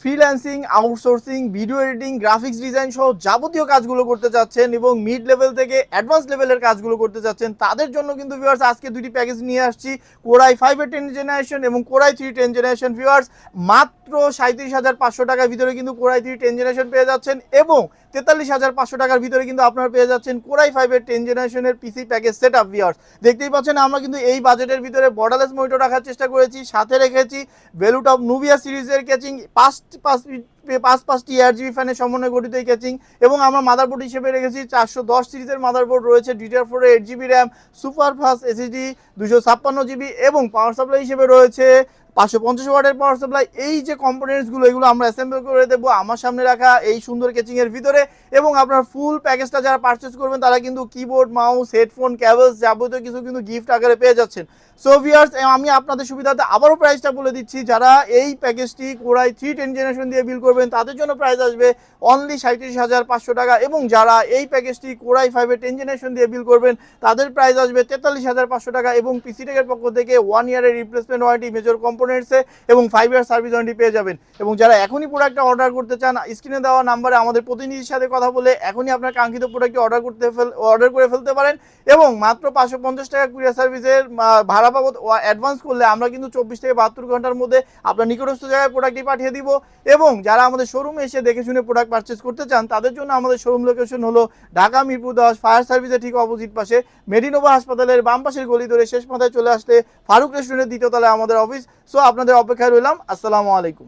Freelancing, outsourcing, video editing, graphics design সহ যাবতীয় কাজগুলো করতে চাচ্ছেন এবং মিড লেভেল থেকে অ্যাডভান্স লেভেলের কাজগুলো করতে চাচ্ছেন, তাদের জন্য কিন্তু ভিউয়ার্স আজকে দুটি প্যাকেজ নিয়ে আসছি। কোরাই 5 এর 10 জেনারেশন এবং কোরাই 3 10 জেনারেশন। ভিউয়ার্স মাত্র 37,500 টাকার ভিতরে কিন্তু কোরাই 3 10 জেনারেশন পেয়ে যাচ্ছেন এবং 43,500 টাকার ভিতরে কিন্তু আপনারা পেয়ে যাচ্ছেন কোরাই 5 এর 10 জেনারেশনের পিসি প্যাকেজ সেটআপ। ভিউয়ার্স দেখতেই পাচ্ছেন আমরা কিন্তু এই বাজেটের ভিতরে বর্ডারলেস মনিটর রাখার চেষ্টা করেছি, সাথে রেখেছি ভেলুটপ নুভিয়া সিরিজের ক্যাচিং, পাঁচটি ARGB ফ্যানের সমন্বয়ে গঠিত এই ক্যাচিং, এবং আমরা মাদারবোর্ড হিসেবে রেখেছি 410 সিরিজের মাদারবোর্ড রয়েছে, DDR4 8GB RAM, super fast SSD 256GB এবং পাওয়ার সাপ্লাই হিসেবে রয়েছে 550 ওয়াটের পাওয়ার সাপ্লাই। এই যে কম্পোনেন্টসগুলো এগুলো আমরা অ্যাসেম্বল করে দেবো আমার সামনে রাখা এই সুন্দর ক্যাচিংয়ের ভিতরে, এবং আপনার ফুল প্যাকেজটা যারা পারচেস করবেন তারা কিন্তু কিবোর্ড, মাউস, হেডফোন, ক্যাবলস যাবতীয় কিছু কিন্তু গিফট আকারে পেয়ে যাচ্ছেন। সো ভিউয়ার্স আমি আপনাদের সুবিধাতে আবারও প্রাইসটা বলে দিচ্ছি, যারা এই প্যাকেজটি কোরাই 3 10 জেনারেশন দিয়ে বিল করবেন তাদের জন্য প্রাইস আসবে অনলি 37,500 টাকা, এবং যারা এই প্যাকেজটি কোরাই 5 এর 10 জেনারেশন দিয়ে বিল করবেন তাদের প্রাইস আসবে 43,500 টাকা, এবং পিসি টেকের পক্ষ থেকে 1 ইয়ারের রিপ্লেসমেন্ট ওয়ারেন্টি মেজর কম্পোনেন্টসে এবং 5 ইয়ার সার্ভিস ওয়ারেন্টি পেয়ে যাবেন। এবং যারা এখনই প্রোডাক্টটা অর্ডার করতে চান, স্ক্রিনে দেওয়া নাম্বারে আমাদের প্রতিনিধির সাথে কথা বলে এখনই আপনার কাঙ্ক্ষিত প্রোডাক্টটি অর্ডার করে ফেলতে পারেন, এবং মাত্র 550 টাকা কুরিয়ার সার্ভিসের ভাড়া বাবদ অ্যাডভান্স করলে আমরা কিন্তু 24 থেকে 72 ঘন্টার মধ্যে আপনার নিকটস্থ জায়গায় প্রোডাক্টটি পাঠিয়ে দিব। এবং যারা আমাদের শোরুমে এসে দেখে শুনে প্রোডাক্ট পারচেস করতে চান তাদের জন্য আমাদের শোরুম লোকেশন হলো ঢাকা মিরপুর 10 ফায়ার সার্ভিসের ঠিক অপোজিট পাশে, মেডিনোভা হাসপাতালের বাম পাশের গলি ধরে শেষ মাথায় চলে আসলে ফারুক রেস্টুরেন্টের দ্বিতীয় তলায় আমাদের অফিস। সো আপনাদের অপেক্ষায় রইলাম। আসসালামু আলাইকুম।